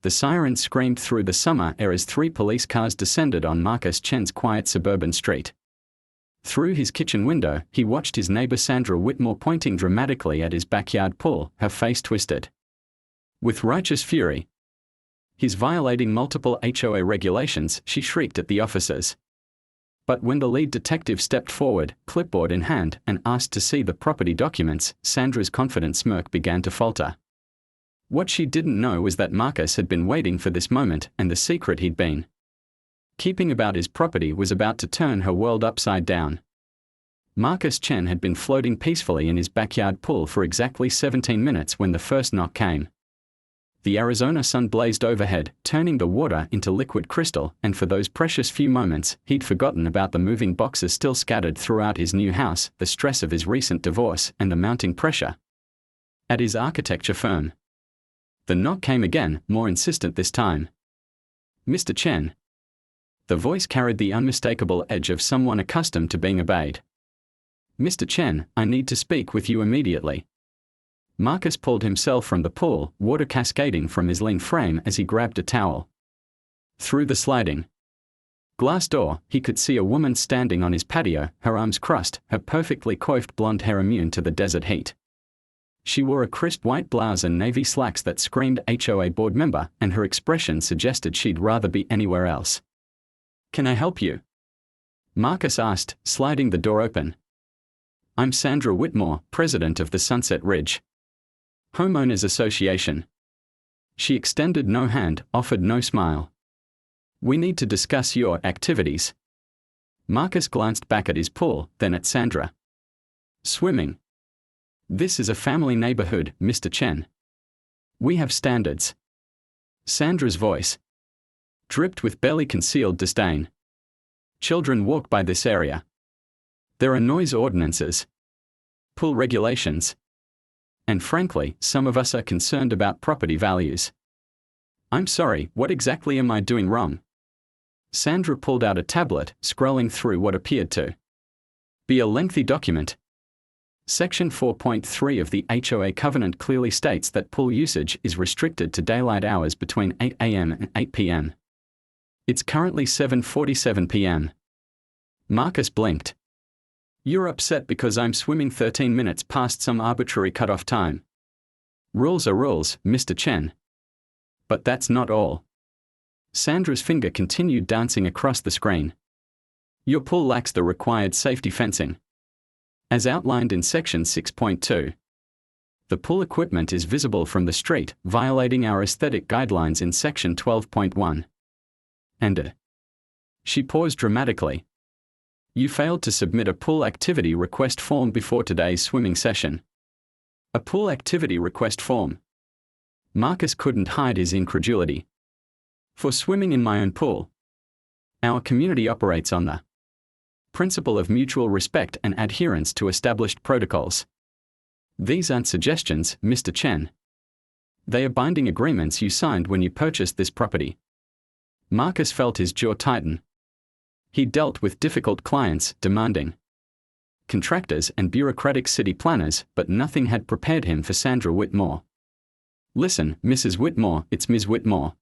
The siren screamed through the summer air as 3 police cars descended on Marcus Chen's quiet suburban street. Through his kitchen window, he watched his neighbor Sandra Whitmore pointing dramatically at his backyard pool, her face twisted with righteous fury. "He's violating multiple HOA regulations," she shrieked at the officers. But when the lead detective stepped forward, clipboard in hand, and asked to see the property documents, Sandra's confident smirk began to falter. What she didn't know was that Marcus had been waiting for this moment, and the secret he'd been keeping about his property was about to turn her world upside down. Marcus Chen had been floating peacefully in his backyard pool for exactly 17 minutes when the first knock came. The Arizona sun blazed overhead, turning the water into liquid crystal, and for those precious few moments, he'd forgotten about the moving boxes still scattered throughout his new house, the stress of his recent divorce, and the mounting pressure at his architecture firm. The knock came again, more insistent this time. "Mr. Chen." The voice carried the unmistakable edge of someone accustomed to being obeyed. "Mr. Chen, I need to speak with you immediately." Marcus pulled himself from the pool, water cascading from his lean frame as he grabbed a towel. Through the sliding glass door, he could see a woman standing on his patio, her arms crossed, her perfectly coiffed blonde hair immune to the desert heat. She wore a crisp white blouse and navy slacks that screamed HOA board member, and her expression suggested she'd rather be anywhere else. "Can I help you?" Marcus asked, sliding the door open. "I'm Sandra Whitmore, president of the Sunset Ridge Homeowners Association." She extended no hand, offered no smile. "We need to discuss your activities." Marcus glanced back at his pool, then at Sandra. "Swimming. This is a family neighborhood, Mr. Chen. We have standards." Sandra's voice dripped with barely concealed disdain. "Children walk by this area. There are noise ordinances, pool regulations, and frankly, some of us are concerned about property values." "I'm sorry, what exactly am I doing wrong?" Sandra pulled out a tablet, scrolling through what appeared to be a lengthy document. Section 4.3 of the HOA covenant clearly states that pool usage is restricted to daylight hours between 8 a.m. and 8 p.m. It's currently 7:47 p.m. Marcus blinked. "You're upset because I'm swimming 13 minutes past some arbitrary cutoff time. Rules are rules, Mr. Chen. But that's not all." Sandra's finger continued dancing across the screen. "Your pool lacks the required safety fencing, as outlined in Section 6.2. The pool equipment is visible from the street, violating our aesthetic guidelines in Section 12.1. And she paused dramatically. "You failed to submit a pool activity request form before today's swimming session." "A pool activity request form?" Marcus couldn't hide his incredulity. "For swimming in my own pool. Our community operates on the principle of mutual respect and adherence to established protocols. These aren't suggestions, Mr. Chen. They are binding agreements you signed when you purchased this property." Marcus felt his jaw tighten. He dealt with difficult clients, demanding contractors and bureaucratic city planners, but nothing had prepared him for Sandra Whitmore. "Listen, Mrs. Whitmore, it's Ms. Whitmore.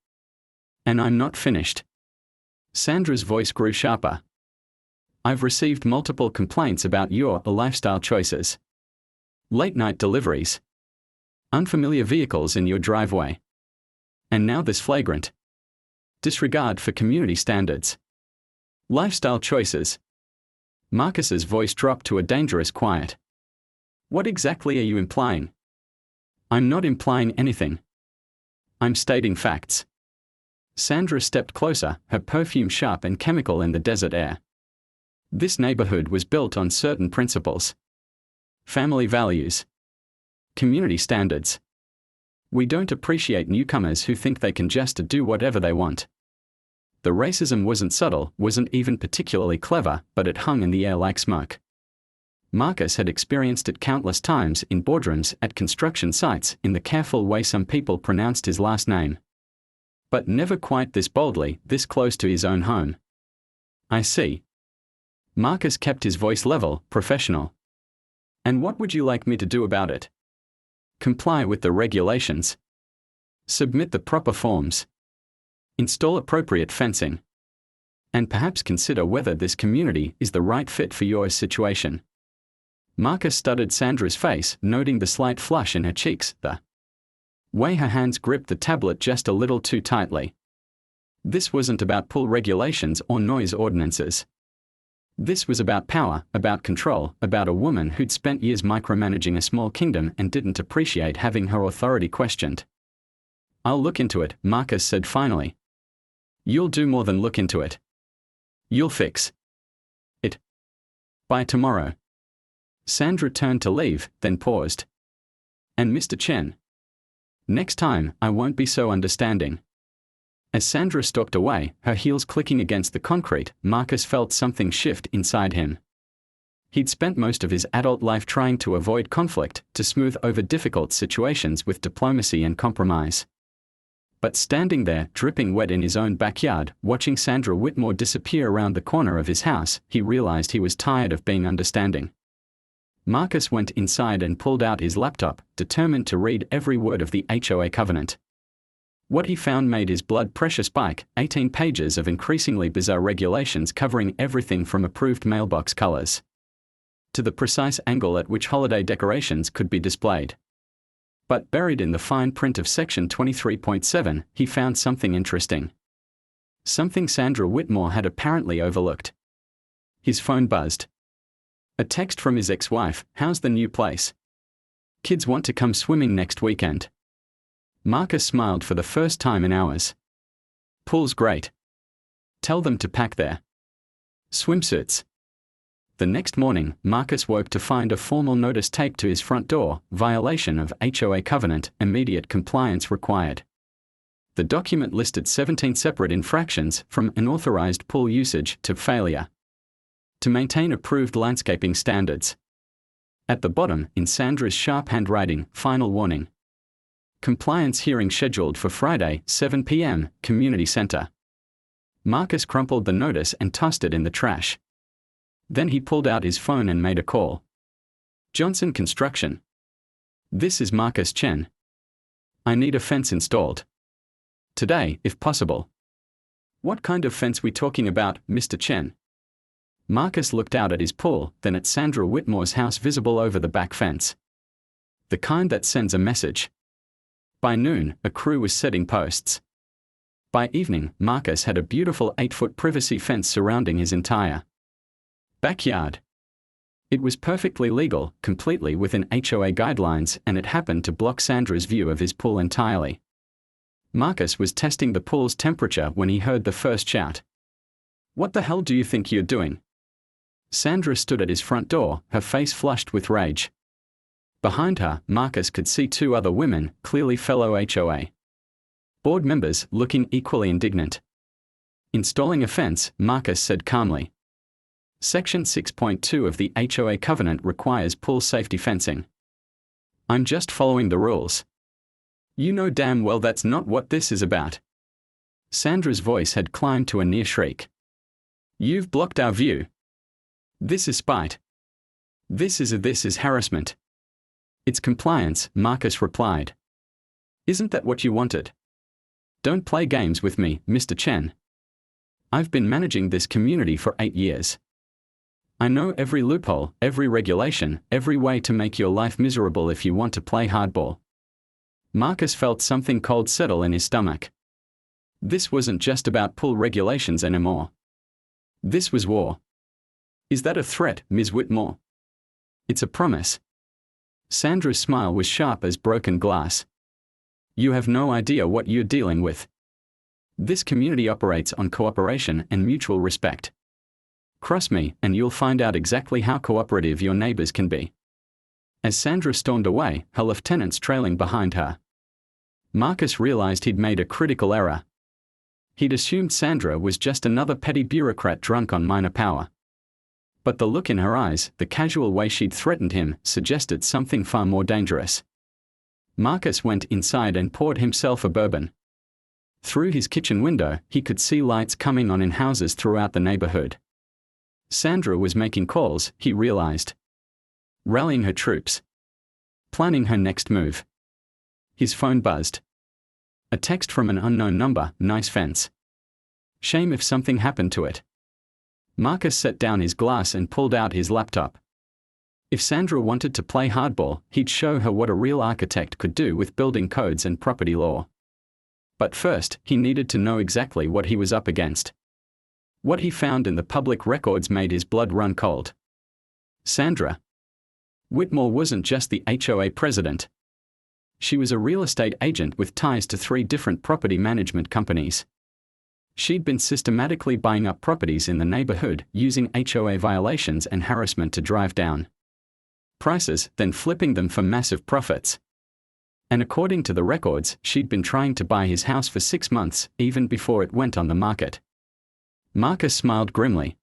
And I'm not finished." Sandra's voice grew sharper. "I've received multiple complaints about your lifestyle choices. Late-night deliveries. Unfamiliar vehicles in your driveway. And now this flagrant disregard for community standards. Lifestyle choices." Marcus's voice dropped to a dangerous quiet. "What exactly are you implying?" "I'm not implying anything. I'm stating facts." Sandra stepped closer, her perfume sharp and chemical in the desert air. "This neighborhood was built on certain principles. Family values. Community standards. We don't appreciate newcomers who think they can just do whatever they want." The racism wasn't subtle, wasn't even particularly clever, but it hung in the air like smoke. Marcus had experienced it countless times in boardrooms, at construction sites, in the careful way some people pronounced his last name. But never quite this boldly, this close to his own home. "I see." Marcus kept his voice level, professional. "And what would you like me to do about it?" "Comply with the regulations. Submit the proper forms." Install appropriate fencing. And perhaps consider whether this community is the right fit for your situation. Marcus studied Sandra's face, noting the slight flush in her cheeks, the way her hands gripped the tablet just a little too tightly. This wasn't about pool regulations or noise ordinances. This was about power, about control, about a woman who'd spent years micromanaging a small kingdom and didn't appreciate having her authority questioned. "I'll look into it," Marcus said finally. "You'll do more than look into it. You'll fix it by tomorrow." Sandra turned to leave, then paused. "And Mr. Chen? Next time, I won't be so understanding." As Sandra stalked away, her heels clicking against the concrete, Marcus felt something shift inside him. He'd spent most of his adult life trying to avoid conflict, to smooth over difficult situations with diplomacy and compromise. But standing there, dripping wet in his own backyard, watching Sandra Whitmore disappear around the corner of his house, he realized he was tired of being understanding. Marcus went inside and pulled out his laptop, determined to read every word of the HOA covenant. What he found made his blood pressure spike: 18 pages of increasingly bizarre regulations covering everything from approved mailbox colors to the precise angle at which holiday decorations could be displayed. But buried in the fine print of Section 23.7, he found something interesting. Something Sandra Whitmore had apparently overlooked. His phone buzzed. A text from his ex-wife: "How's the new place? Kids want to come swimming next weekend." Marcus smiled for the first time in hours. "Pool's great. Tell them to pack their swimsuits." The next morning, Marcus woke to find a formal notice taped to his front door: "Violation of HOA covenant, immediate compliance required." The document listed 17 separate infractions, from unauthorized pool usage to failure to maintain approved landscaping standards. At the bottom, in Sandra's sharp handwriting, "Final warning. Compliance hearing scheduled for Friday, 7 p.m., Community Center." Marcus crumpled the notice and tossed it in the trash. Then he pulled out his phone and made a call. "Johnson Construction. This is Marcus Chen. I need a fence installed today, if possible." "What kind of fence we talking about, Mr. Chen?" Marcus looked out at his pool, then at Sandra Whitmore's house visible over the back fence. "The kind that sends a message." By noon, a crew was setting posts. By evening, Marcus had a beautiful 8-foot privacy fence surrounding his entire backyard. It was perfectly legal, completely within HOA guidelines, and it happened to block Sandra's view of his pool entirely. Marcus was testing the pool's temperature when he heard the first shout. "What the hell do you think you're doing?" Sandra stood at his front door, her face flushed with rage. Behind her, Marcus could see 2 other women, clearly fellow HOA board members, looking equally indignant. "Installing a fence," Marcus said calmly. "Section 6.2 of the HOA covenant requires pool safety fencing. I'm just following the rules. You know damn well that's not what this is about." Sandra's voice had climbed to a near shriek. "You've blocked our view. This is spite. This is harassment." "It's compliance," Marcus replied. "Isn't that what you wanted?" "Don't play games with me, Mr. Chen. I've been managing this community for 8 years. I know every loophole, every regulation, every way to make your life miserable if you want to play hardball." Marcus felt something cold settle in his stomach. This wasn't just about pool regulations anymore. This was war. "Is that a threat, Ms. Whitmore?" "It's a promise." Sandra's smile was sharp as broken glass. "You have no idea what you're dealing with. This community operates on cooperation and mutual respect. Cross me, and you'll find out exactly how cooperative your neighbors can be." As Sandra stormed away, her lieutenants trailing behind her, Marcus realized he'd made a critical error. He'd assumed Sandra was just another petty bureaucrat drunk on minor power. But the look in her eyes, the casual way she'd threatened him, suggested something far more dangerous. Marcus went inside and poured himself a bourbon. Through his kitchen window, he could see lights coming on in houses throughout the neighborhood. Sandra was making calls, he realized. Rallying her troops. Planning her next move. His phone buzzed. A text from an unknown number, nice fence. Shame if something happened to it. Marcus set down his glass and pulled out his laptop. If Sandra wanted to play hardball, he'd show her what a real architect could do with building codes and property law. But first, he needed to know exactly what he was up against. What he found in the public records made his blood run cold. Sandra Whitmore wasn't just the HOA president. She was a real estate agent with ties to 3 different property management companies. She'd been systematically buying up properties in the neighborhood, using HOA violations and harassment to drive down prices, then flipping them for massive profits. And according to the records, she'd been trying to buy his house for 6 months, even before it went on the market. Marcus smiled grimly.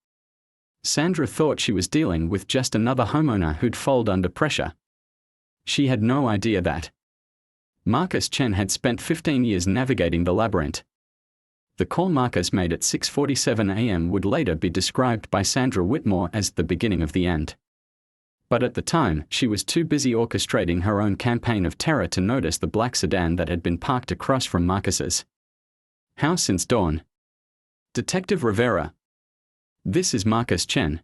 Sandra thought she was dealing with just another homeowner who'd fold under pressure. She had no idea that Marcus Chen had spent 15 years navigating the labyrinth. The call Marcus made at 6:47 a.m. would later be described by Sandra Whitmore as the beginning of the end. But at the time, she was too busy orchestrating her own campaign of terror to notice the black sedan that had been parked across from Marcus's house since dawn. Detective Rivera. This is Marcus Chen.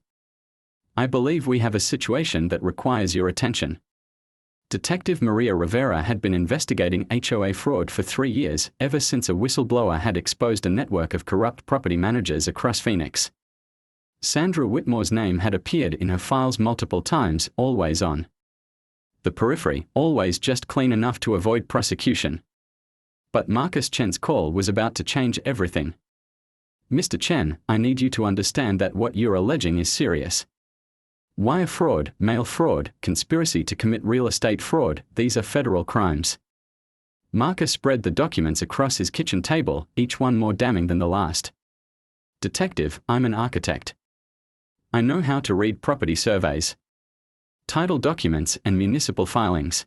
I believe we have a situation that requires your attention. Detective Maria Rivera had been investigating HOA fraud for 3 years, ever since a whistleblower had exposed a network of corrupt property managers across Phoenix. Sandra Whitmore's name had appeared in her files multiple times, always on the periphery, always just clean enough to avoid prosecution. But Marcus Chen's call was about to change everything. Mr. Chen, I need you to understand that what you're alleging is serious. Wire fraud, mail fraud, conspiracy to commit real estate fraud, these are federal crimes. Marcus spread the documents across his kitchen table, each one more damning than the last. Detective, I'm an architect. I know how to read property surveys, title documents, and municipal filings.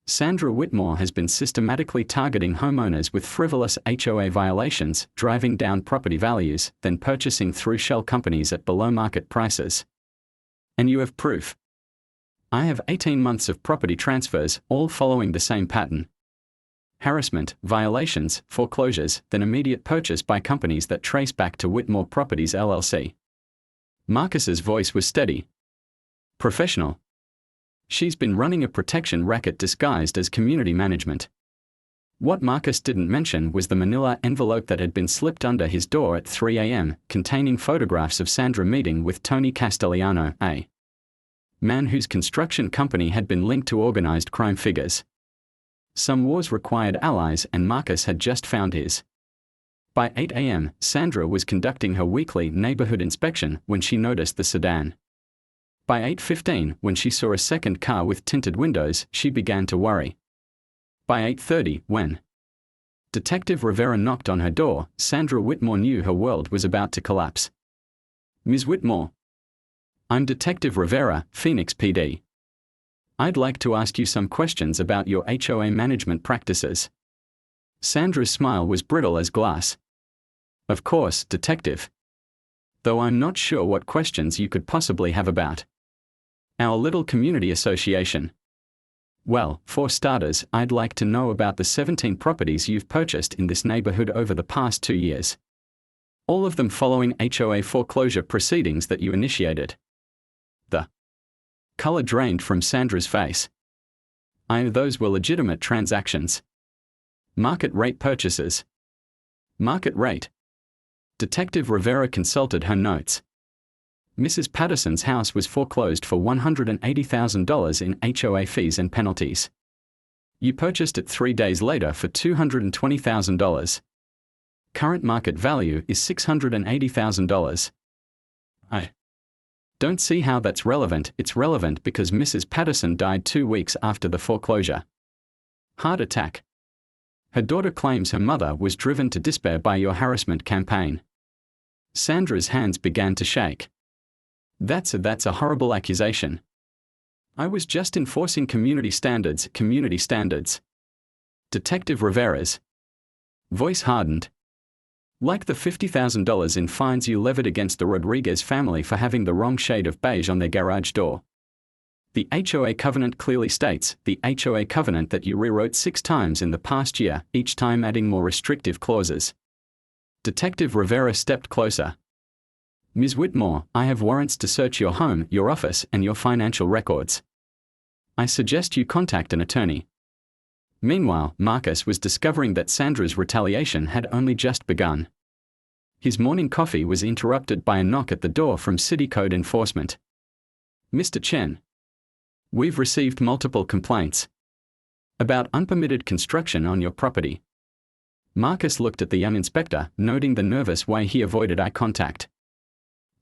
Sandra Whitmore has been systematically targeting homeowners with frivolous HOA violations, driving down property values, then purchasing through shell companies at below-market prices. And you have proof. I have 18 months of property transfers, all following the same pattern. Harassment, violations, foreclosures, then immediate purchase by companies that trace back to Whitmore Properties LLC. Marcus's voice was steady. Professional. She's been running a protection racket disguised as community management. What Marcus didn't mention was the manila envelope that had been slipped under his door at 3 a.m., containing photographs of Sandra meeting with Tony Castellano, a man whose construction company had been linked to organized crime figures. Some wars required allies, and Marcus had just found his. By 8 a.m., Sandra was conducting her weekly neighborhood inspection when she noticed the sedan. By 8:15, when she saw a second car with tinted windows, she began to worry. By 8:30, when Detective Rivera knocked on her door, Sandra Whitmore knew her world was about to collapse. Ms. Whitmore. I'm Detective Rivera, Phoenix PD. I'd like to ask you some questions about your HOA management practices. Sandra's smile was brittle as glass. Of course, Detective. Though I'm not sure what questions you could possibly have about our little community association. Well, for starters, I'd like to know about the 17 properties you've purchased in this neighborhood over the past 2 years. All of them following HOA foreclosure proceedings that you initiated. The color drained from Sandra's face. Those were legitimate transactions. Market rate purchases. Market rate. Detective Rivera consulted her notes. Mrs. Patterson's house was foreclosed for $180,000 in HOA fees and penalties. You purchased it 3 days later for $220,000. Current market value is $680,000. I don't see how that's relevant. It's relevant because Mrs. Patterson died 2 weeks after the foreclosure. Heart attack. Her daughter claims her mother was driven to despair by your harassment campaign. Sandra's hands began to shake. That's a horrible accusation. I was just enforcing community standards. Detective Rivera's voice hardened. Like the $50,000 in fines you levied against the Rodriguez family for having the wrong shade of beige on their garage door. The HOA covenant clearly states, the HOA covenant that you rewrote 6 times in the past year, each time adding more restrictive clauses. Detective Rivera stepped closer. Ms. Whitmore, I have warrants to search your home, your office, and your financial records. I suggest you contact an attorney. Meanwhile, Marcus was discovering that Sandra's retaliation had only just begun. His morning coffee was interrupted by a knock at the door from City Code Enforcement. Mr. Chen. We've received multiple complaints about unpermitted construction on your property. Marcus looked at the young inspector, noting the nervous way he avoided eye contact.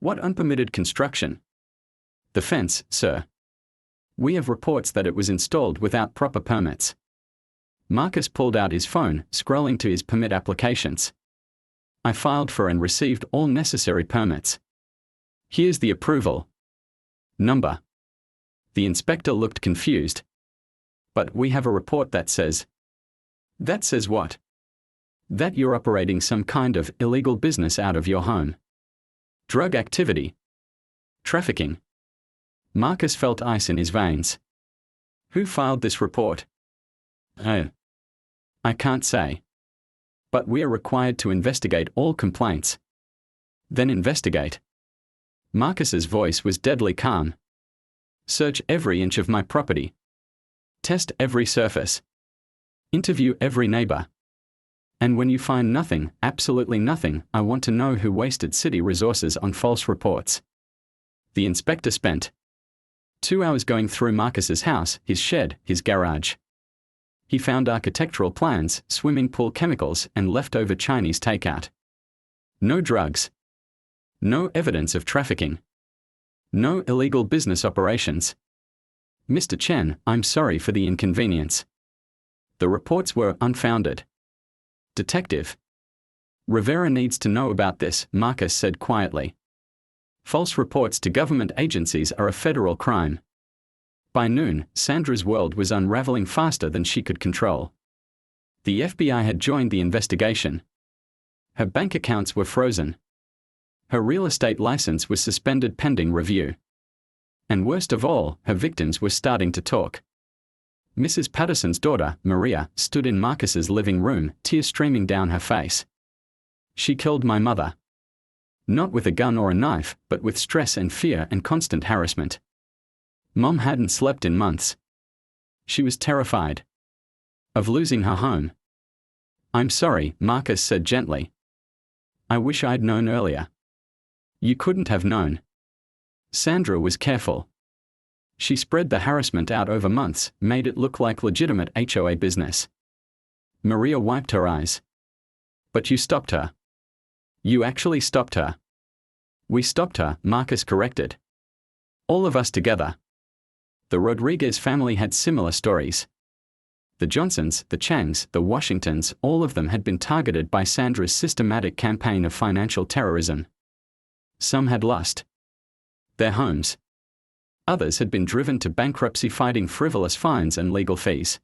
What unpermitted construction? The fence, sir. We have reports that it was installed without proper permits. Marcus pulled out his phone, scrolling to his permit applications. I filed for and received all necessary permits. Here's the approval number. The inspector looked confused. But we have a report that says. That says what? That you're operating some kind of illegal business out of your home. Drug activity. Trafficking. Marcus felt ice in his veins. Who filed this report? Oh. I can't say. But we are required to investigate all complaints. Then investigate. Marcus's voice was deadly calm. Search every inch of my property. Test every surface. Interview every neighbor. And when you find nothing, absolutely nothing, I want to know who wasted city resources on false reports. The inspector spent 2 hours going through Marcus's house, his shed, his garage. He found architectural plans, swimming pool chemicals, and leftover Chinese takeout. No drugs. No evidence of trafficking. No illegal business operations. Mr. Chen, I'm sorry for the inconvenience. The reports were unfounded. Detective Rivera needs to know about this, Marcus said quietly. False reports to government agencies are a federal crime. By noon, Sandra's world was unraveling faster than she could control. The FBI had joined the investigation. Her bank accounts were frozen. Her real estate license was suspended pending review. And worst of all, her victims were starting to talk. Mrs. Patterson's daughter, Maria, stood in Marcus's living room, tears streaming down her face. She killed my mother. Not with a gun or a knife, but with stress and fear and constant harassment. Mom hadn't slept in months. She was terrified of losing her home. I'm sorry, Marcus said gently. I wish I'd known earlier. You couldn't have known. Sandra was careful. She spread the harassment out over months, made it look like legitimate HOA business. Maria wiped her eyes. But you stopped her. You actually stopped her. We stopped her, Marcus corrected. All of us together. The Rodriguez family had similar stories. The Johnsons, the Changs, the Washingtons, all of them had been targeted by Sandra's systematic campaign of financial terrorism. Some had lost their homes. Others had been driven to bankruptcy fighting frivolous fines and legal fees.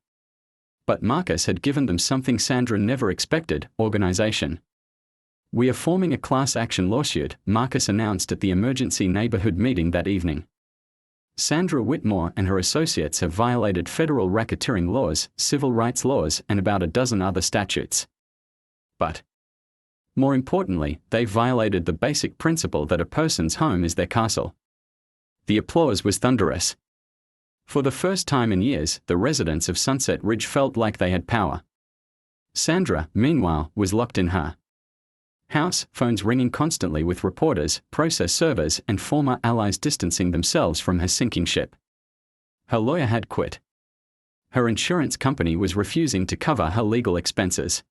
But Marcus had given them something Sandra never expected: organization. We are forming a class action lawsuit, Marcus announced at the emergency neighborhood meeting that evening. Sandra Whitmore and her associates have violated federal racketeering laws, civil rights laws, and about a dozen other statutes. But more importantly, they violated the basic principle that a person's home is their castle. The applause was thunderous. For the first time in years, the residents of Sunset Ridge felt like they had power. Sandra, meanwhile, was locked in her house, phones ringing constantly with reporters, process servers, and former allies distancing themselves from her sinking ship. Her lawyer had quit. Her insurance company was refusing to cover her legal expenses.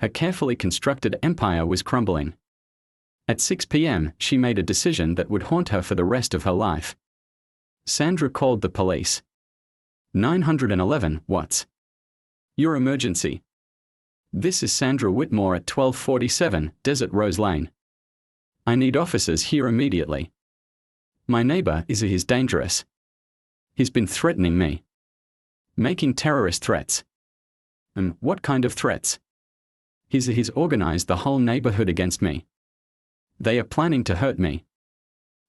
Her carefully constructed empire was crumbling. At 6 p.m., she made a decision that would haunt her for the rest of her life. Sandra called the police. 911, what's your emergency? This is Sandra Whitmore at 1247 Desert Rose Lane. I need officers here immediately. My neighbor is dangerous. He's been threatening me. Making terrorist threats. And what kind of threats? He's organized the whole neighborhood against me. They are planning to hurt me.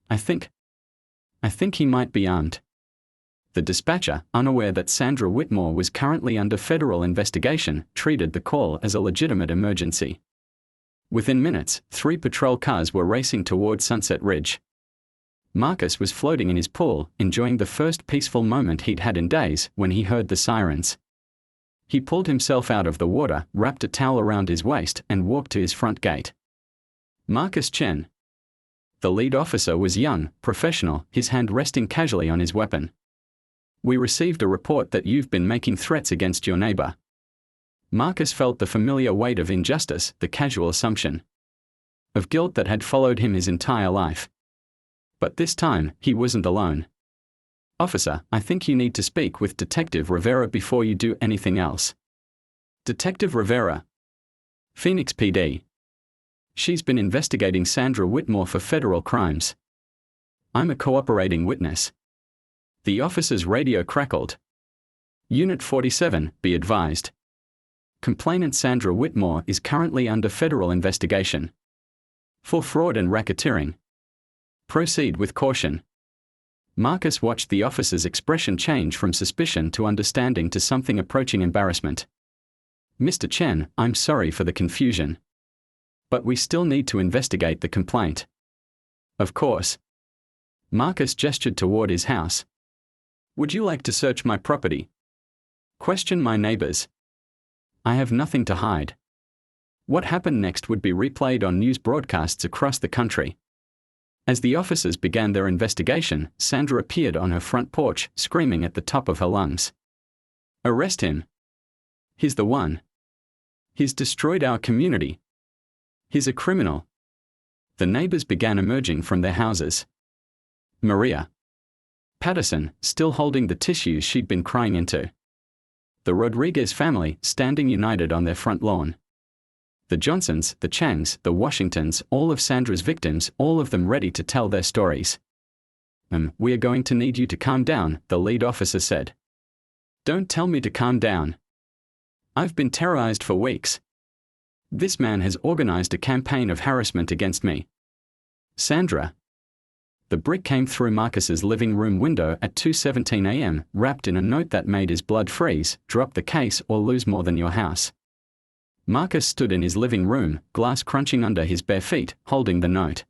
I think he might be armed. The dispatcher, unaware that Sandra Whitmore was currently under federal investigation, treated the call as a legitimate emergency. Within minutes, 3 patrol cars were racing toward Sunset Ridge. Marcus was floating in his pool, enjoying the first peaceful moment he'd had in days, when he heard the sirens. He pulled himself out of the water, wrapped a towel around his waist, and walked to his front gate. Marcus Chen. The lead officer was young, professional, his hand resting casually on his weapon. We received a report that you've been making threats against your neighbor. Marcus felt the familiar weight of injustice, the casual assumption of guilt that had followed him his entire life. But this time, he wasn't alone. Officer, I think you need to speak with Detective Rivera before you do anything else. Detective Rivera. Phoenix PD. She's been investigating Sandra Whitmore for federal crimes. I'm a cooperating witness. The officer's radio crackled. Unit 47, be advised. Complainant Sandra Whitmore is currently under federal investigation for fraud and racketeering. Proceed with caution. Marcus watched the officer's expression change from suspicion to understanding to something approaching embarrassment. Mr. Chen, I'm sorry for the confusion. But we still need to investigate the complaint. Of course. Marcus gestured toward his house. Would you like to search my property? Question my neighbors. I have nothing to hide. What happened next would be replayed on news broadcasts across the country. As the officers began their investigation, Sandra appeared on her front porch, screaming at the top of her lungs. Arrest him. He's the one. He's destroyed our community. He's a criminal. The neighbors began emerging from their houses. Maria Patterson, still holding the tissues she'd been crying into. The Rodriguez family, standing united on their front lawn. The Johnsons, the Changs, the Washingtons, all of Sandra's victims, all of them ready to tell their stories. We are going to need you to calm down, the lead officer said. Don't tell me to calm down. I've been terrorized for weeks. This man has organized a campaign of harassment against me. Sandra. The brick came through Marcus's living room window at 2:17 a.m., wrapped in a note that made his blood freeze, drop the case or lose more than your house. Marcus stood in his living room, glass crunching under his bare feet, holding the note.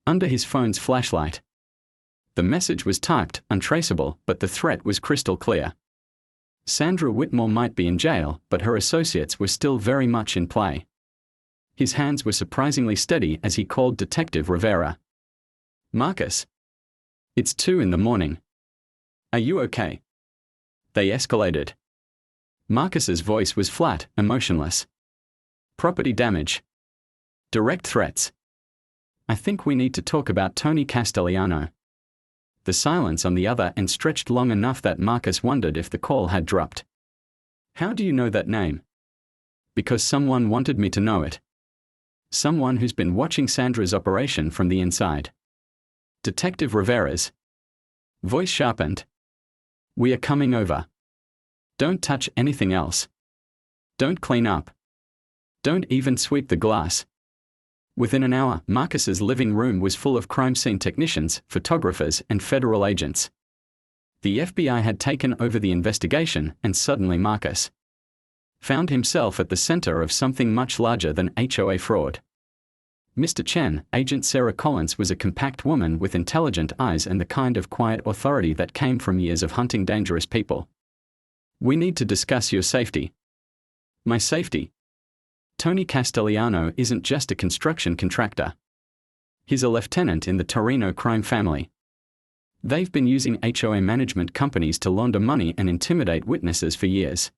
Under his phone's flashlight. The message was typed, untraceable, but the threat was crystal clear. Sandra Whitmore might be in jail, but her associates were still very much in play. His hands were surprisingly steady as he called Detective Rivera. Marcus. It's 2 in the morning. Are you okay? They escalated. Marcus's voice was flat, emotionless. Property damage. Direct threats. I think we need to talk about Tony Castellano. The silence on the other end stretched long enough that Marcus wondered if the call had dropped. How do you know that name? Because someone wanted me to know it. Someone who's been watching Sandra's operation from the inside. Detective Rivera's voice sharpened. We are coming over. Don't touch anything else. Don't clean up. Don't even sweep the glass. Within an hour, Marcus's living room was full of crime scene technicians, photographers, and federal agents. The FBI had taken over the investigation, and suddenly Marcus found himself at the center of something much larger than HOA fraud. Mr. Chen, Agent Sarah Collins was a compact woman with intelligent eyes and the kind of quiet authority that came from years of hunting dangerous people. We need to discuss your safety. My safety? Tony Castellano isn't just a construction contractor. He's a lieutenant in the Torino crime family. They've been using HOA management companies to launder money and intimidate witnesses for years.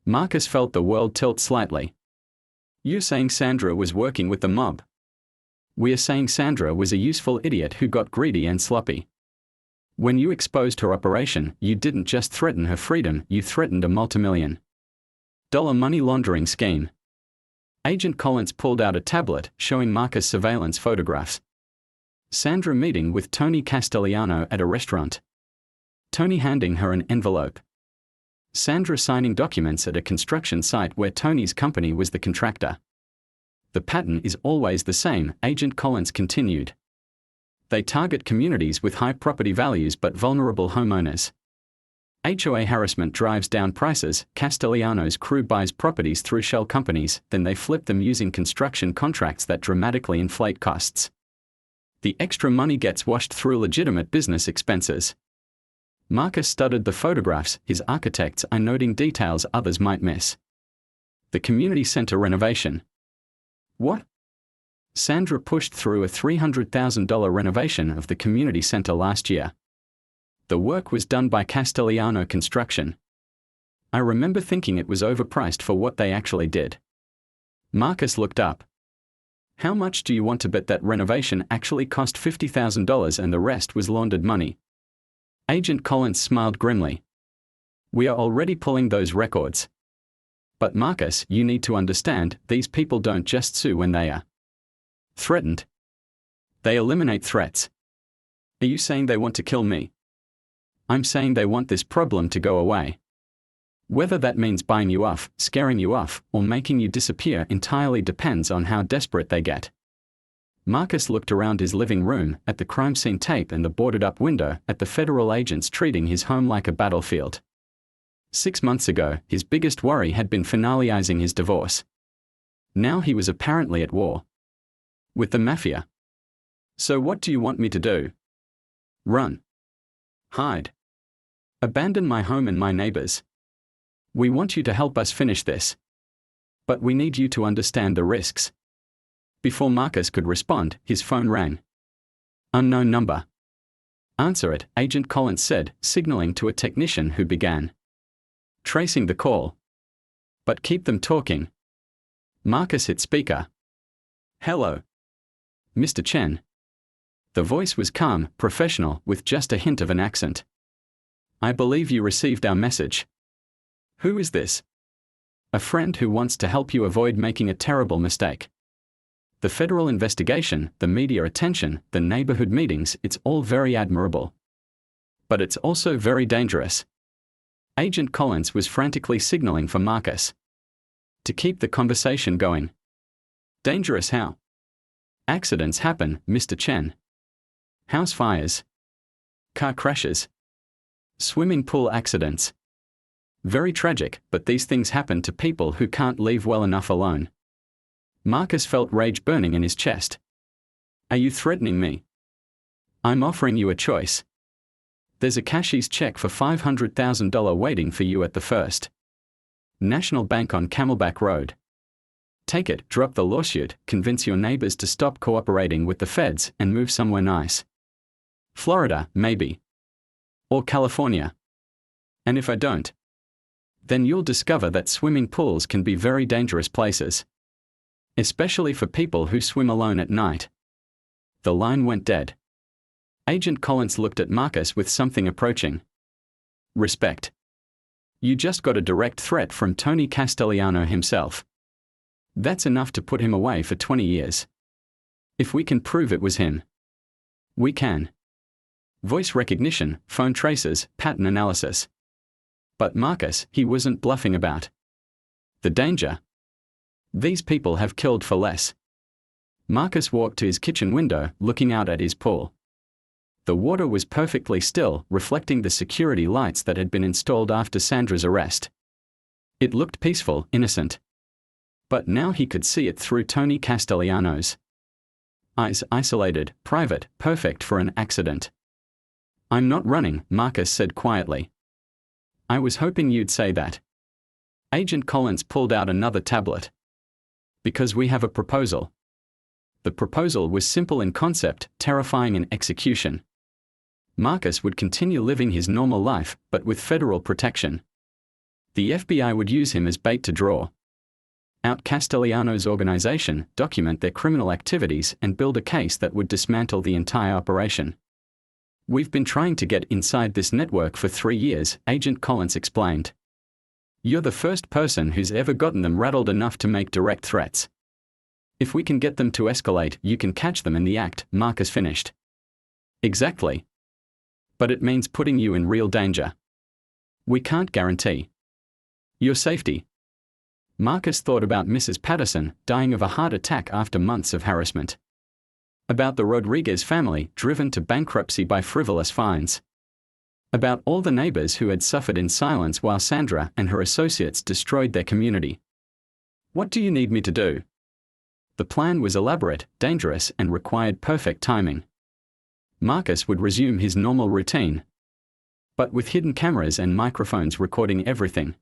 Marcus felt the world tilt slightly. You're saying Sandra was working with the mob? We are saying Sandra was a useful idiot who got greedy and sloppy. When you exposed her operation, you didn't just threaten her freedom, you threatened a multi-million-dollar money laundering scheme. Agent Collins pulled out a tablet, showing Marcus surveillance photographs. Sandra meeting with Tony Castellano at a restaurant. Tony handing her an envelope. Sandra signing documents at a construction site where Tony's company was the contractor. The pattern is always the same, Agent Collins continued. They target communities with high property values but vulnerable homeowners. HOA harassment drives down prices. Castellano's crew buys properties through shell companies, then they flip them using construction contracts that dramatically inflate costs. The extra money gets washed through legitimate business expenses. Marcus studied the photographs. His architect's eye noting details others might miss. The community center renovation. What? Sandra pushed through a $300,000 renovation of the community center last year. The work was done by Castellano Construction. I remember thinking it was overpriced for what they actually did. Marcus looked up. How much do you want to bet that renovation actually cost $50,000 and the rest was laundered money? Agent Collins smiled grimly. We are already pulling those records. But Marcus, you need to understand, these people don't just sue when they are threatened. They eliminate threats. Are you saying they want to kill me? I'm saying they want this problem to go away. Whether that means buying you off, scaring you off, or making you disappear entirely depends on how desperate they get. Marcus looked around his living room, at the crime scene tape and the boarded-up window, at the federal agents treating his home like a battlefield. 6 months ago, his biggest worry had been finalizing his divorce. Now he was apparently at war with the mafia. So what do you want me to do? Run? Hide? Abandon my home and my neighbors? We want you to help us finish this. But we need you to understand the risks. Before Marcus could respond, his phone rang. Unknown number. Answer it, Agent Collins said, signaling to a technician who began tracing the call. But keep them talking. Marcus hit speaker. Hello. Mr. Chen. The voice was calm, professional, with just a hint of an accent. I believe you received our message. Who is this? A friend who wants to help you avoid making a terrible mistake. The federal investigation, the media attention, the neighborhood meetings, it's all very admirable. But it's also very dangerous. Agent Collins was frantically signaling for Marcus to keep the conversation going. Dangerous how? Accidents happen, Mr. Chen. House fires. Car crashes. Swimming pool accidents. Very tragic, but these things happen to people who can't leave well enough alone. Marcus felt rage burning in his chest. Are you threatening me? I'm offering you a choice. There's a cashier's check for $500,000 waiting for you at the First National Bank on Camelback Road. Take it, drop the lawsuit, convince your neighbors to stop cooperating with the feds, and move somewhere nice. Florida, maybe. Or California. And if I don't, then you'll discover that swimming pools can be very dangerous places. Especially for people who swim alone at night. The line went dead. Agent Collins looked at Marcus with something approaching respect. You just got a direct threat from Tony Castellano himself. That's enough to put him away for 20 years. If we can prove it was him. We can. Voice recognition, phone traces, pattern analysis. But Marcus, he wasn't bluffing about the danger. These people have killed for less. Marcus walked to his kitchen window, looking out at his pool. The water was perfectly still, reflecting the security lights that had been installed after Sandra's arrest. It looked peaceful, innocent. But now he could see it through Tony Castellano's eyes, isolated, private, perfect for an accident. I'm not running, Marcus said quietly. I was hoping you'd say that. Agent Collins pulled out another tablet. Because we have a proposal. The proposal was simple in concept, terrifying in execution. Marcus would continue living his normal life, but with federal protection. The FBI would use him as bait to draw out Castellano's organization, document their criminal activities, and build a case that would dismantle the entire operation. We've been trying to get inside this network for 3 years, Agent Collins explained. You're the first person who's ever gotten them rattled enough to make direct threats. If we can get them to escalate, you can catch them in the act, Marcus finished. Exactly. But it means putting you in real danger. We can't guarantee your safety. Marcus thought about Mrs. Patterson, dying of a heart attack after months of harassment. About the Rodriguez family driven to bankruptcy by frivolous fines. About all the neighbors who had suffered in silence while Sandra and her associates destroyed their community. What do you need me to do? The plan was elaborate, dangerous, and required perfect timing. Marcus would resume his normal routine, but with hidden cameras and microphones recording everything.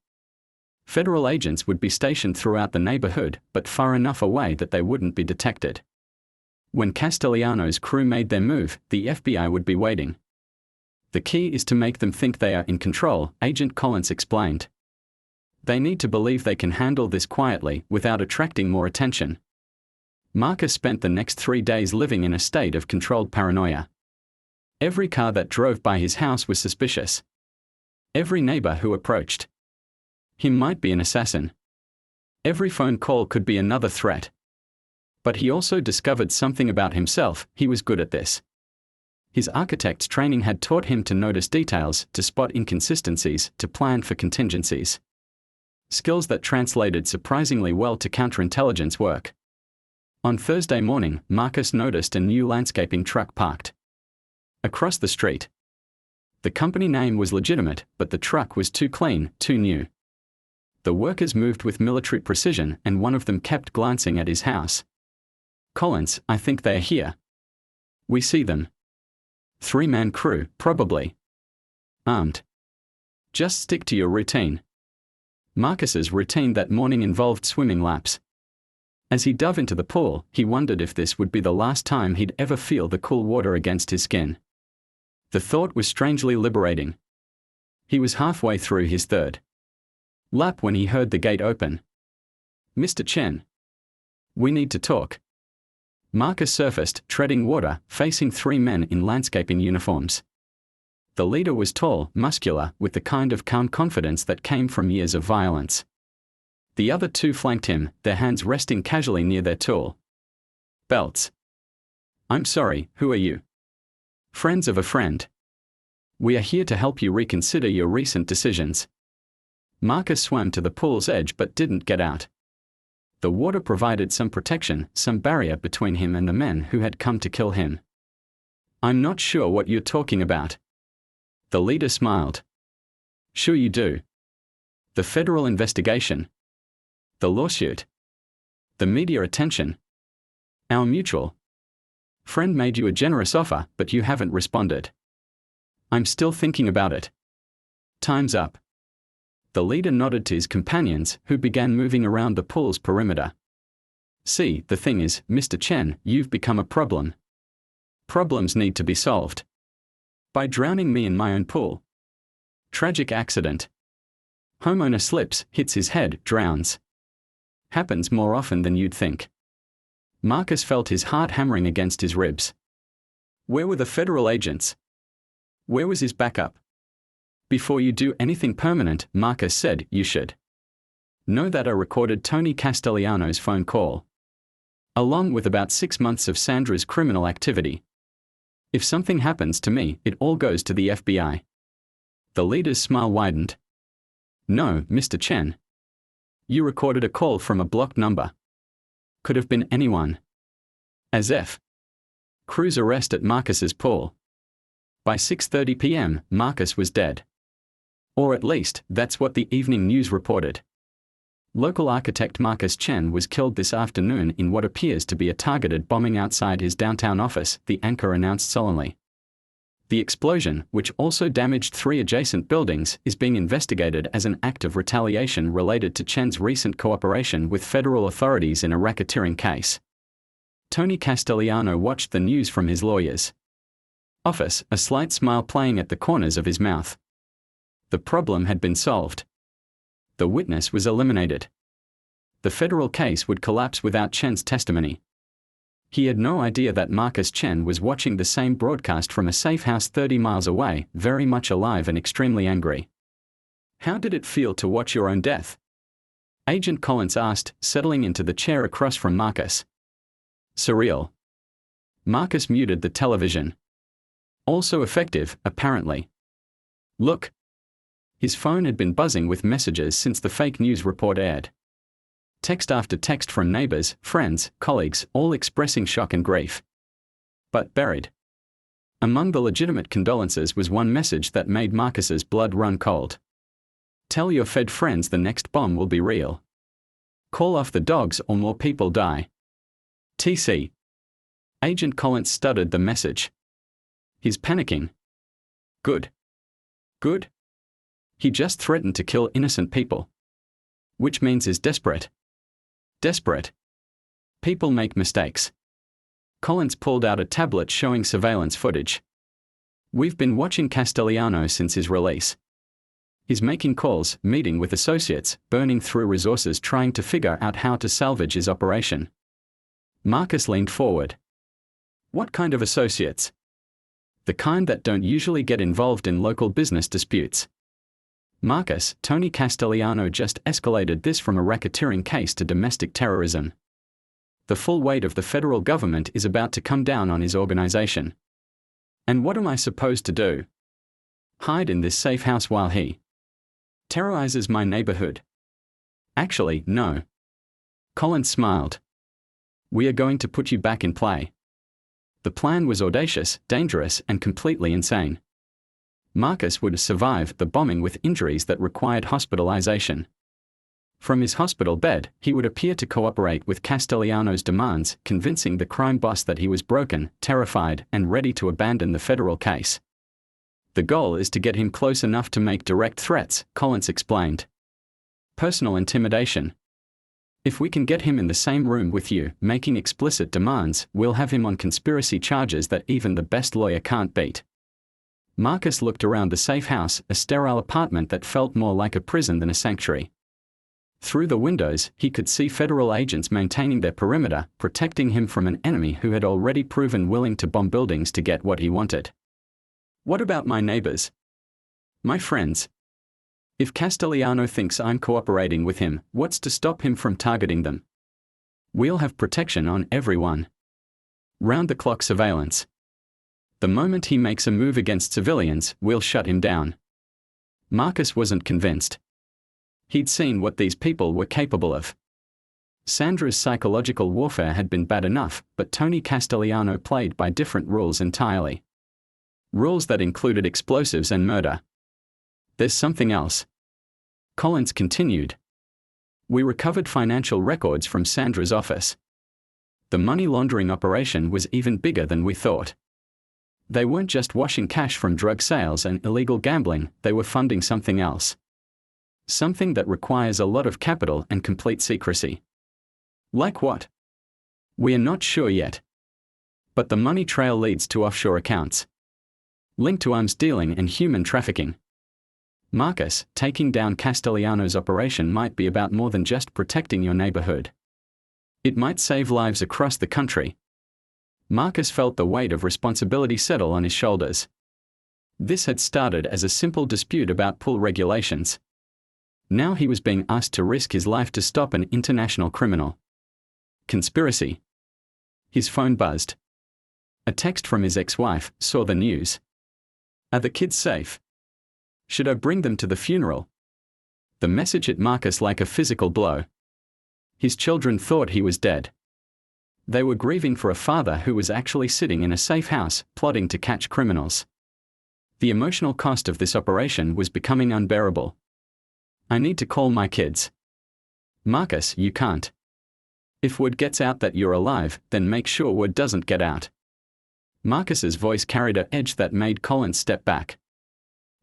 Federal agents would be stationed throughout the neighborhood, but far enough away that they wouldn't be detected. When Castellano's crew made their move, the FBI would be waiting. The key is to make them think they are in control, Agent Collins explained. They need to believe they can handle this quietly, without attracting more attention. Marcus spent the next 3 days living in a state of controlled paranoia. Every car that drove by his house was suspicious. Every neighbor who approached him might be an assassin. Every phone call could be another threat. But he also discovered something about himself: he was good at this. His architect's training had taught him to notice details, to spot inconsistencies, to plan for contingencies. Skills that translated surprisingly well to counterintelligence work. On Thursday morning, Marcus noticed a new landscaping truck parked across the street. The company name was legitimate, but the truck was too clean, too new. The workers moved with military precision, and one of them kept glancing at his house. Collins, I think they are here. We see them. 3-man crew, probably. Armed. Just stick to your routine. Marcus's routine that morning involved swimming laps. As he dove into the pool, he wondered if this would be the last time he'd ever feel the cool water against his skin. The thought was strangely liberating. He was halfway through his third lap when he heard the gate open. Mr. Chen. We need to talk. Marcus surfaced, treading water, facing 3 men in landscaping uniforms. The leader was tall, muscular, with the kind of calm confidence that came from years of violence. The other 2 flanked him, their hands resting casually near their tool belts. I'm sorry, who are you? Friends of a friend. We are here to help you reconsider your recent decisions. Marcus swam to the pool's edge but didn't get out. The water provided some protection, some barrier between him and the men who had come to kill him. I'm not sure what you're talking about. The leader smiled. Sure you do. The federal investigation. The lawsuit. The media attention. Our mutual friend made you a generous offer, but you haven't responded. I'm still thinking about it. Time's up. The leader nodded to his companions, who began moving around the pool's perimeter. See, the thing is, Mr. Chen, you've become a problem. Problems need to be solved. By drowning me in my own pool. Tragic accident. Homeowner slips, hits his head, drowns. Happens more often than you'd think. Marcus felt his heart hammering against his ribs. Where were the federal agents? Where was his backup? Before you do anything permanent, Marcus said, you should know that I recorded Tony Castellano's phone call, along with about 6 months of Sandra's criminal activity. If something happens to me, it all goes to the FBI. The leader's smile widened. No, Mr. Chen. You recorded a call from a blocked number. Could have been anyone. As F. Crew's arrest at Marcus's pool. By 6:30 p.m., Marcus was dead. Or at least, that's what the evening news reported. Local architect Marcus Chen was killed this afternoon in what appears to be a targeted bombing outside his downtown office, the anchor announced solemnly. The explosion, which also damaged 3 adjacent buildings, is being investigated as an act of retaliation related to Chen's recent cooperation with federal authorities in a racketeering case. Tony Castellano watched the news from his lawyer's office, a slight smile playing at the corners of his mouth. The problem had been solved. The witness was eliminated. The federal case would collapse without Chen's testimony. He had no idea that Marcus Chen was watching the same broadcast from a safe house 30 miles away, very much alive and extremely angry. How did it feel to watch your own death? Agent Collins asked, settling into the chair across from Marcus. Surreal. Marcus muted the television. Also effective, apparently. Look. His phone had been buzzing with messages since the fake news report aired. Text after text from neighbors, friends, colleagues, all expressing shock and grief. but buried. Among the legitimate condolences was one message that made Marcus's blood run cold. Tell your Fed friends the next bomb will be real. Call off the dogs or more people die. TC. Agent Collins stuttered the message. He's panicking. Good. Good? He just threatened to kill innocent people. Which means he's desperate. Desperate. People make mistakes. Collins pulled out a tablet showing surveillance footage. We've been watching Castellano since his release. He's making calls, meeting with associates, burning through resources trying to figure out how to salvage his operation. Marcus leaned forward. What kind of associates? The kind that don't usually get involved in local business disputes. Marcus, Tony Castellano just escalated this from a racketeering case to domestic terrorism. The full weight of the federal government is about to come down on his organization. And what am I supposed to do? Hide in this safe house while he terrorizes my neighborhood? Actually, no. Collins smiled. We are going to put you back in play. The plan was audacious, dangerous, and completely insane. Marcus would survive the bombing with injuries that required hospitalization. From his hospital bed, he would appear to cooperate with Castellano's demands, convincing the crime boss that he was broken, terrified, and ready to abandon the federal case. The goal is to get him close enough to make direct threats, Collins explained. Personal intimidation. If we can get him in the same room with you, making explicit demands, we'll have him on conspiracy charges that even the best lawyer can't beat. Marcus looked around the safe house, a sterile apartment that felt more like a prison than a sanctuary. Through the windows, he could see federal agents maintaining their perimeter, protecting him from an enemy who had already proven willing to bomb buildings to get what he wanted. What about my neighbors? My friends? If Castellano thinks I'm cooperating with him, what's to stop him from targeting them? We'll have protection on everyone. Round-the-clock surveillance. The moment he makes a move against civilians, we'll shut him down. Marcus wasn't convinced. He'd seen what these people were capable of. Sandra's psychological warfare had been bad enough, but Tony Castellano played by different rules entirely. Rules that included explosives and murder. There's something else. Collins continued. We recovered financial records from Sandra's office. The money laundering operation was even bigger than we thought. They weren't just washing cash from drug sales and illegal gambling, they were funding something else. Something that requires a lot of capital and complete secrecy. Like what? We are not sure yet. But the money trail leads to offshore accounts. Linked to arms dealing and human trafficking. Marcus, taking down Castellano's operation might be about more than just protecting your neighborhood. It might save lives across the country. Marcus felt the weight of responsibility settle on his shoulders. This had started as a simple dispute about pool regulations. Now he was being asked to risk his life to stop an international criminal. Conspiracy. His phone buzzed. A text from his ex-wife, saw the news. Are the kids safe? Should I bring them to the funeral? The message hit Marcus like a physical blow. His children thought he was dead. They were grieving for a father who was actually sitting in a safe house, plotting to catch criminals. The emotional cost of this operation was becoming unbearable. I need to call my kids. Marcus, you can't. If word gets out that you're alive, then make sure word doesn't get out. Marcus's voice carried an edge that made Collins step back.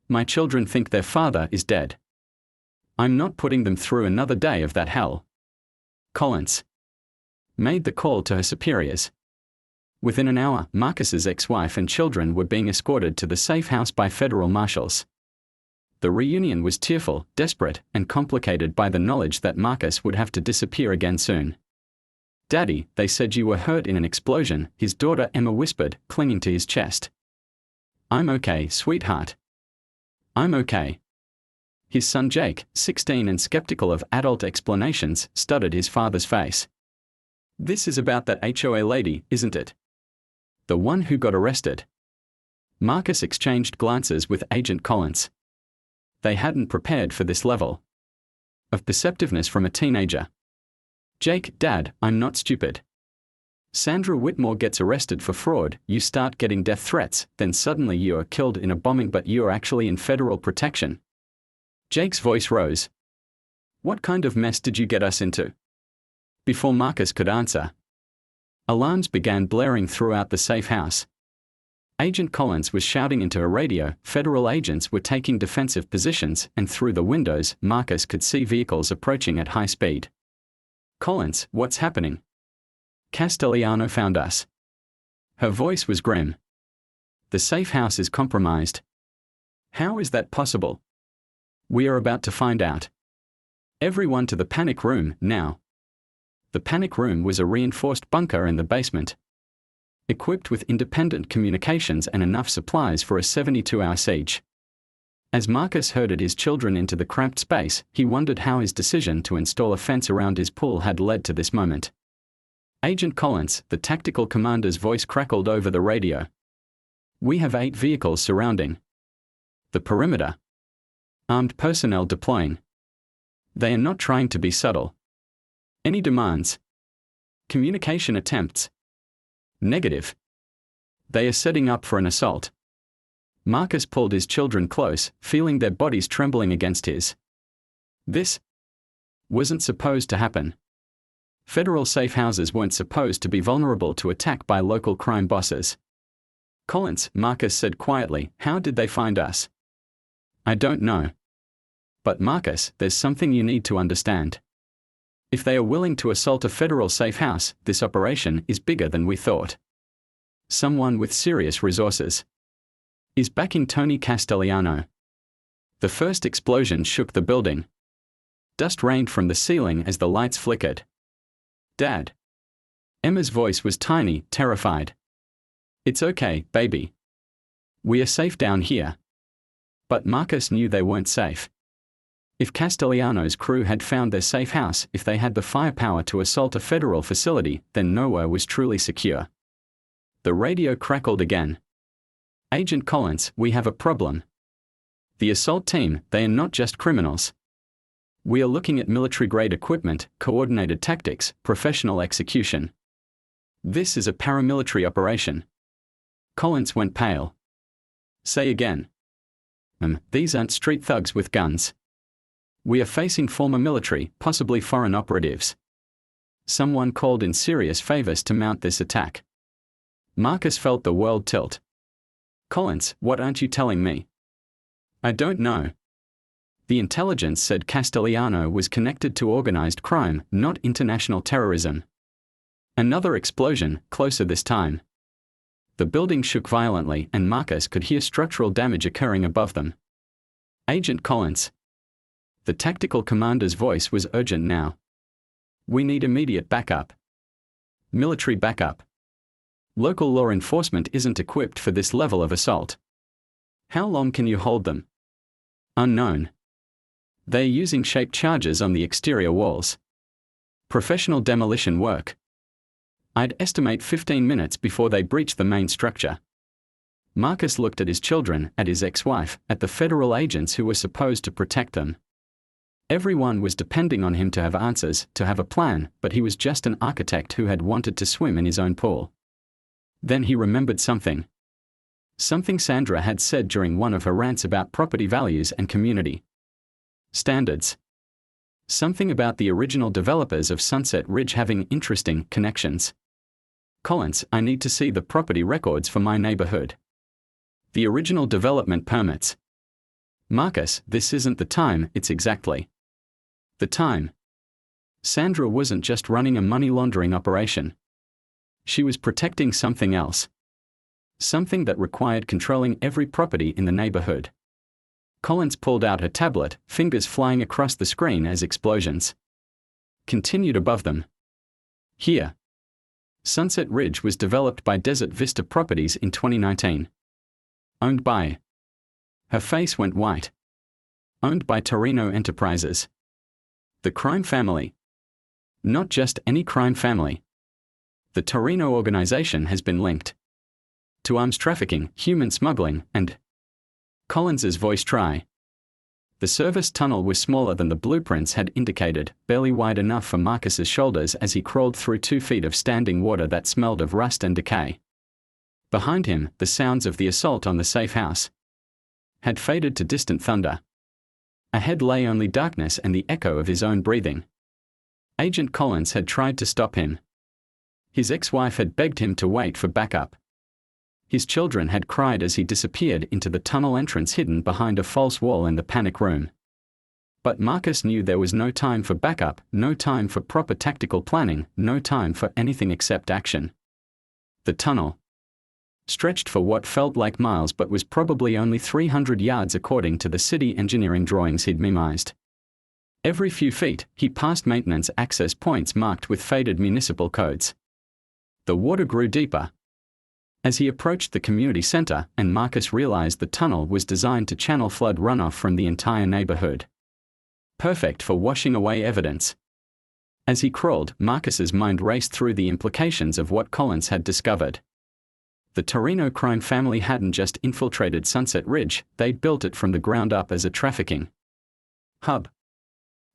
My children think their father is dead. I'm not putting them through another day of that hell. Collins made the call to her superiors. Within an hour, Marcus's ex-wife and children were being escorted to the safe house by federal marshals. The reunion was tearful, desperate, and complicated by the knowledge that Marcus would have to disappear again soon. Daddy, they said you were hurt in an explosion, his daughter Emma whispered, clinging to his chest. I'm okay, sweetheart. I'm okay. His son Jake, 16 and skeptical of adult explanations, studied his father's face. This is about that HOA lady, isn't it? The one who got arrested. Marcus exchanged glances with Agent Collins. They hadn't prepared for this level of perceptiveness from a teenager. Jake, Dad, I'm not stupid. Sandra Whitmore gets arrested for fraud, you start getting death threats, then suddenly you are killed in a bombing but you are actually in federal protection. Jake's voice rose. What kind of mess did you get us into? Before Marcus could answer, alarms began blaring throughout the safe house. Agent Collins was shouting into a radio, federal agents were taking defensive positions, and through the windows, Marcus could see vehicles approaching at high speed. Collins, what's happening? Castellano found us. Her voice was grim. The safe house is compromised. How is that possible? We are about to find out. Everyone to the panic room, now. The panic room was a reinforced bunker in the basement, equipped with independent communications and enough supplies for a 72-hour siege. As Marcus herded his children into the cramped space, he wondered how his decision to install a fence around his pool had led to this moment. Agent Collins, the tactical commander's voice crackled over the radio. We have 8 vehicles surrounding the perimeter. Armed personnel deploying. They are not trying to be subtle. Any demands? Communication attempts? Negative. They are setting up for an assault. Marcus pulled his children close, feeling their bodies trembling against his. This wasn't supposed to happen. Federal safe houses weren't supposed to be vulnerable to attack by local crime bosses. Collins, Marcus said quietly, how did they find us? I don't know. But Marcus, there's something you need to understand. If they are willing to assault a federal safe house, this operation is bigger than we thought. Someone with serious resources is backing Tony Castellano. The first explosion shook the building. Dust rained from the ceiling as the lights flickered. Dad. Emma's voice was tiny, terrified. It's okay, baby. We are safe down here. But Marcus knew they weren't safe. If Castellano's crew had found their safe house, if they had the firepower to assault a federal facility, then nowhere was truly secure. The radio crackled again. Agent Collins, we have a problem. The assault team, they are not just criminals. We are looking at military-grade equipment, coordinated tactics, professional execution. This is a paramilitary operation. Collins went pale. Say again. These aren't street thugs with guns. We are facing former military, possibly foreign operatives. Someone called in serious favors to mount this attack. Marcus felt the world tilt. Collins, what aren't you telling me? I don't know. The intelligence said Castellano was connected to organized crime, not international terrorism. Another explosion, closer this time. The building shook violently and Marcus could hear structural damage occurring above them. Agent Collins. The tactical commander's voice was urgent now. We need immediate backup. Military backup. Local law enforcement isn't equipped for this level of assault. How long can you hold them? Unknown. They're using shaped charges on the exterior walls. Professional demolition work. I'd estimate 15 minutes before they breach the main structure. Marcus looked at his children, at his ex-wife, at the federal agents who were supposed to protect them. Everyone was depending on him to have answers, to have a plan, but he was just an architect who had wanted to swim in his own pool. Then he remembered something. Something Sandra had said during one of her rants about property values and community standards. Something about the original developers of Sunset Ridge having interesting connections. Collins, I need to see the property records for my neighborhood. The original development permits. Marcus, this isn't the time, it's exactly the time. Sandra wasn't just running a money laundering operation. She was protecting something else. Something that required controlling every property in the neighborhood. Collins pulled out her tablet, fingers flying across the screen as explosions continued above them. Here. Sunset Ridge was developed by Desert Vista Properties in 2019. Owned by. Her face went white. Owned by Torino Enterprises. The crime family. Not just any crime family. The Torino organization has been linked to arms trafficking, human smuggling, and Collins's voice dry. The service tunnel was smaller than the blueprints had indicated, barely wide enough for Marcus's shoulders as he crawled through 2 feet of standing water that smelled of rust and decay. Behind him, the sounds of the assault on the safe house had faded to distant thunder. Ahead lay only darkness and the echo of his own breathing. Agent Collins had tried to stop him. His ex-wife had begged him to wait for backup. His children had cried as he disappeared into the tunnel entrance hidden behind a false wall in the panic room. But Marcus knew there was no time for backup, no time for proper tactical planning, no time for anything except action. The tunnel stretched for what felt like miles but was probably only 300 yards according to the city engineering drawings he'd memorized. Every few feet, he passed maintenance access points marked with faded municipal codes. The water grew deeper as he approached the community center, and Marcus realized the tunnel was designed to channel flood runoff from the entire neighborhood. Perfect for washing away evidence. As he crawled, Marcus's mind raced through the implications of what Collins had discovered. The Torino crime family hadn't just infiltrated Sunset Ridge, they'd built it from the ground up as a trafficking hub.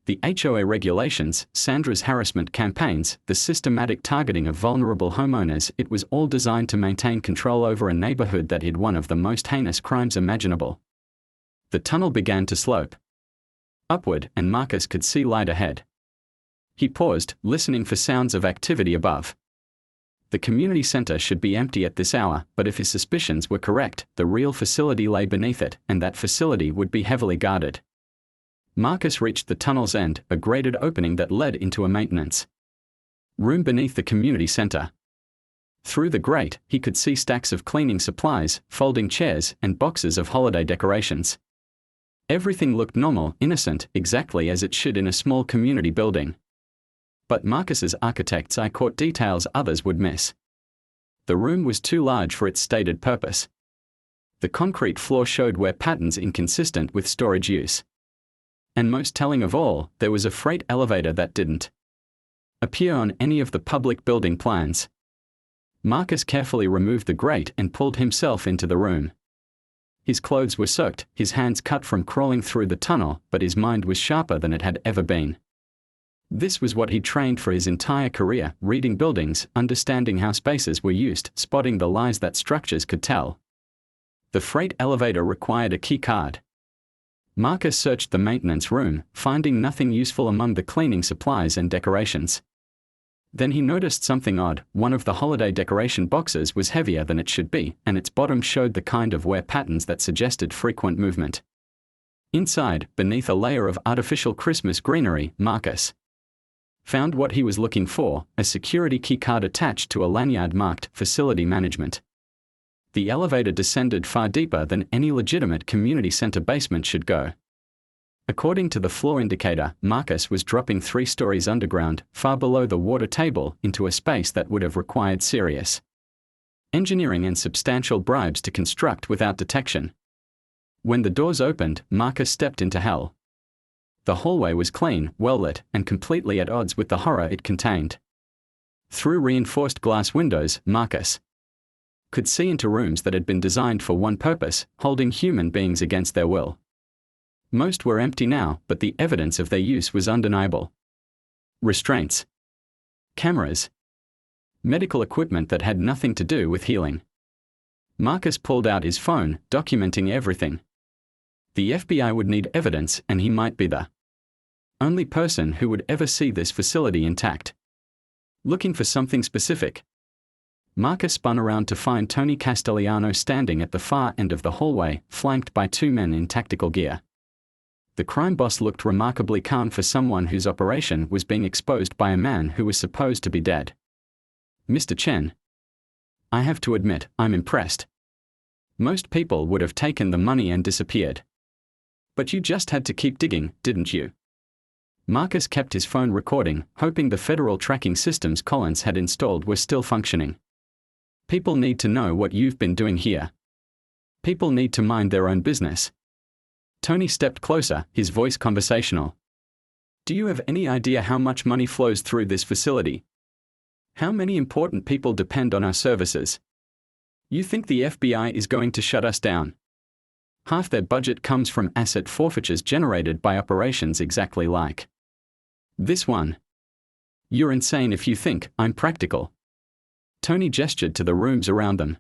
The HOA regulations, Sandra's harassment campaigns, the systematic targeting of vulnerable homeowners, it was all designed to maintain control over a neighborhood that hid one of the most heinous crimes imaginable. The tunnel began to slope upward, and Marcus could see light ahead. He paused, listening for sounds of activity above. The community center should be empty at this hour, but if his suspicions were correct, the real facility lay beneath it, and that facility would be heavily guarded. Marcus reached the tunnel's end, a grated opening that led into a maintenance room beneath the community center. Through the grate, he could see stacks of cleaning supplies, folding chairs, and boxes of holiday decorations. Everything looked normal, innocent, exactly as it should in a small community building. But Marcus's architect's eye caught details others would miss. The room was too large for its stated purpose. The concrete floor showed wear patterns inconsistent with storage use. And most telling of all, there was a freight elevator that didn't appear on any of the public building plans. Marcus carefully removed the grate and pulled himself into the room. His clothes were soaked, his hands cut from crawling through the tunnel, but his mind was sharper than it had ever been. This was what he'd trained for his entire career, reading buildings, understanding how spaces were used, spotting the lies that structures could tell. The freight elevator required a key card. Marcus searched the maintenance room, finding nothing useful among the cleaning supplies and decorations. Then he noticed something odd. One of the holiday decoration boxes was heavier than it should be, and its bottom showed the kind of wear patterns that suggested frequent movement. Inside, beneath a layer of artificial Christmas greenery, Marcus found what he was looking for, a security keycard attached to a lanyard marked Facility Management. The elevator descended far deeper than any legitimate community center basement should go. According to the floor indicator, Marcus was dropping 3 stories underground, far below the water table, into a space that would have required serious engineering and substantial bribes to construct without detection. When the doors opened, Marcus stepped into hell. The hallway was clean, well-lit, and completely at odds with the horror it contained. Through reinforced glass windows, Marcus could see into rooms that had been designed for one purpose, holding human beings against their will. Most were empty now, but the evidence of their use was undeniable. Restraints, cameras, medical equipment that had nothing to do with healing. Marcus pulled out his phone, documenting everything. The FBI would need evidence, and he might be the only person who would ever see this facility intact. Looking for something specific, Marcus spun around to find Tony Castellano standing at the far end of the hallway, flanked by 2 men in tactical gear. The crime boss looked remarkably calm for someone whose operation was being exposed by a man who was supposed to be dead. "Mr. Chen, I have to admit, I'm impressed. Most people would have taken the money and disappeared. But you just had to keep digging, didn't you?" Marcus kept his phone recording, hoping the federal tracking systems Collins had installed were still functioning. "People need to know what you've been doing here. People need to mind their own business." Tony stepped closer, his voice conversational. "Do you have any idea how much money flows through this facility? How many important people depend on our services? You think the FBI is going to shut us down?" Half their budget comes from asset forfeitures generated by operations exactly like this one. You're insane if you think I'm practical. Tony gestured to the rooms around them.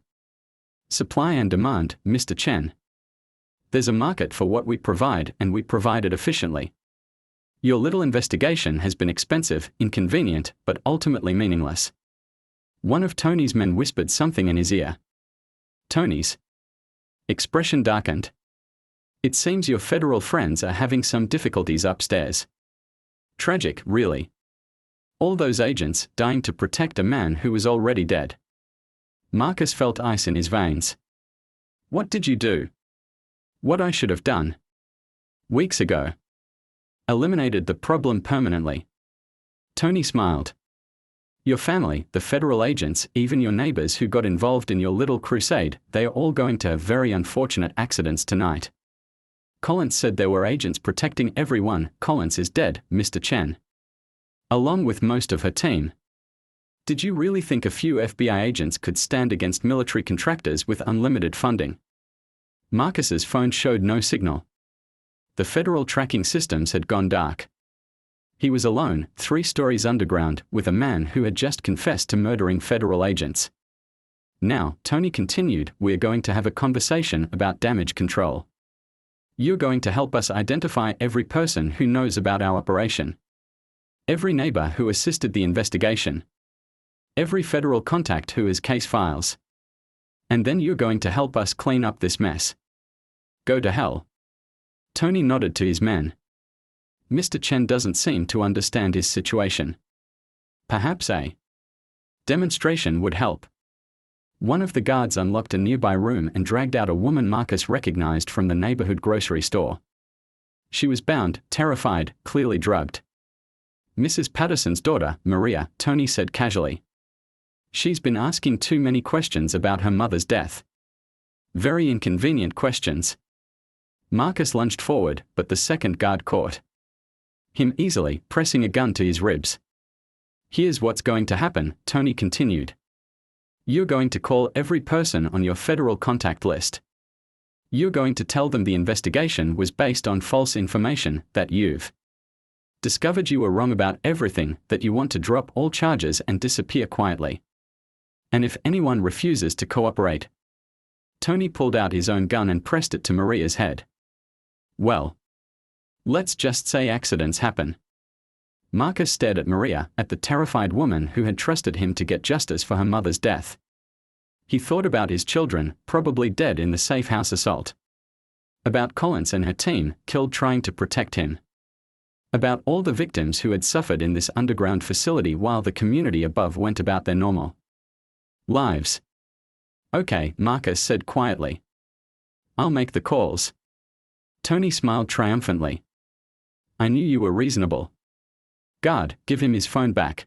Supply and demand, Mr. Chen. There's a market for what we provide, and we provide it efficiently. Your little investigation has been expensive, inconvenient, but ultimately meaningless. One of Tony's men whispered something in his ear. Tony's expression darkened. It seems your federal friends are having some difficulties upstairs. Tragic, really. All those agents dying to protect a man who was already dead. Marcus felt ice in his veins. What did you do? What I should have done. Weeks ago. Eliminated the problem permanently. Tony smiled. Your family, the federal agents, even your neighbors who got involved in your little crusade, they are all going to have very unfortunate accidents tonight. Collins said there were agents protecting everyone. Collins is dead, Mr. Chen. Along with most of her team. Did you really think a few FBI agents could stand against military contractors with unlimited funding? Marcus's phone showed no signal. The federal tracking systems had gone dark. He was alone, 3 stories underground, with a man who had just confessed to murdering federal agents. Now, Tony continued, we're going to have a conversation about damage control. You're going to help us identify every person who knows about our operation. Every neighbor who assisted the investigation. Every federal contact who has case files. And then you're going to help us clean up this mess. Go to hell. Tony nodded to his men. Mr. Chen doesn't seem to understand his situation. Perhaps a demonstration would help. One of the guards unlocked a nearby room and dragged out a woman Marcus recognized from the neighborhood grocery store. She was bound, terrified, clearly drugged. Mrs. Patterson's daughter, Maria, Tony said casually. She's been asking too many questions about her mother's death. Very inconvenient questions. Marcus lunged forward, but the second guard caught him easily, pressing a gun to his ribs. Here's what's going to happen, Tony continued. You're going to call every person on your federal contact list. You're going to tell them the investigation was based on false information, that you've discovered you were wrong about everything, that you want to drop all charges and disappear quietly. And if anyone refuses to cooperate. Tony pulled out his own gun and pressed it to Maria's head. Well, let's just say accidents happen. Marcus stared at Maria, at the terrified woman who had trusted him to get justice for her mother's death. He thought about his children, probably dead in the safe house assault. About Collins and her team, killed trying to protect him. About all the victims who had suffered in this underground facility while the community above went about their normal lives. Okay, Marcus said quietly. I'll make the calls. Tony smiled triumphantly. I knew you were reasonable. Guard, give him his phone back.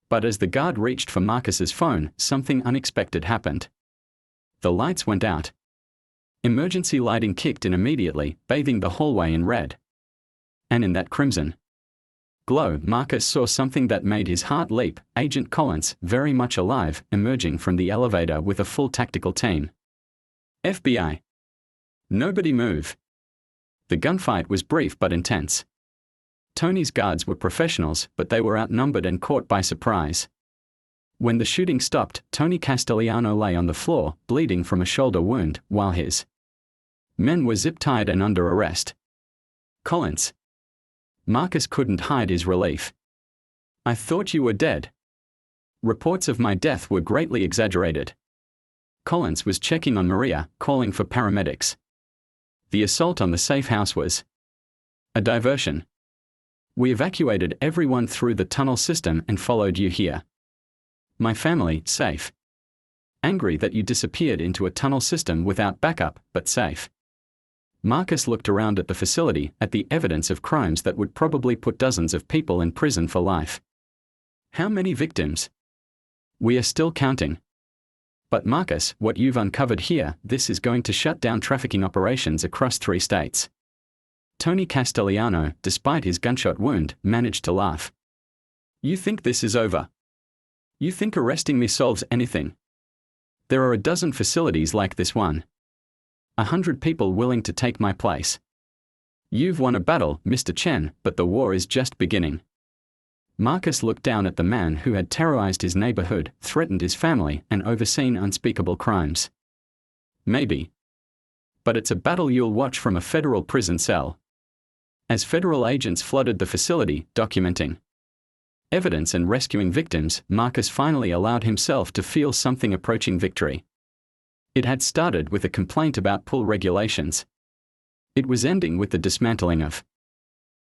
But as the guard reached for Marcus's phone, something unexpected happened. The lights went out. Emergency lighting kicked in immediately, bathing the hallway in red. And in that crimson glow, Marcus saw something that made his heart leap, Agent Collins, very much alive, emerging from the elevator with a full tactical team. FBI. Nobody move. The gunfight was brief but intense. Tony's guards were professionals, but they were outnumbered and caught by surprise. When the shooting stopped, Tony Castellano lay on the floor, bleeding from a shoulder wound, while his men were zip-tied and under arrest. Collins. Marcus couldn't hide his relief. I thought you were dead. Reports of my death were greatly exaggerated. Collins was checking on Maria, calling for paramedics. The assault on the safe house was a diversion. We evacuated everyone through the tunnel system and followed you here. My family, safe. Angry that you disappeared into a tunnel system without backup, but safe. Marcus looked around at the facility, at the evidence of crimes that would probably put dozens of people in prison for life. How many victims? We are still counting. But Marcus, what you've uncovered here, this is going to shut down trafficking operations across 3 states. Tony Castellano, despite his gunshot wound, managed to laugh. You think this is over? You think arresting me solves anything? There are a dozen facilities like this one. 100 people willing to take my place. You've won a battle, Mr. Chen, but the war is just beginning. Marcus looked down at the man who had terrorized his neighborhood, threatened his family, and overseen unspeakable crimes. Maybe. But it's a battle you'll watch from a federal prison cell. As federal agents flooded the facility, documenting evidence and rescuing victims, Marcus finally allowed himself to feel something approaching victory. It had started with a complaint about pool regulations. It was ending with the dismantling of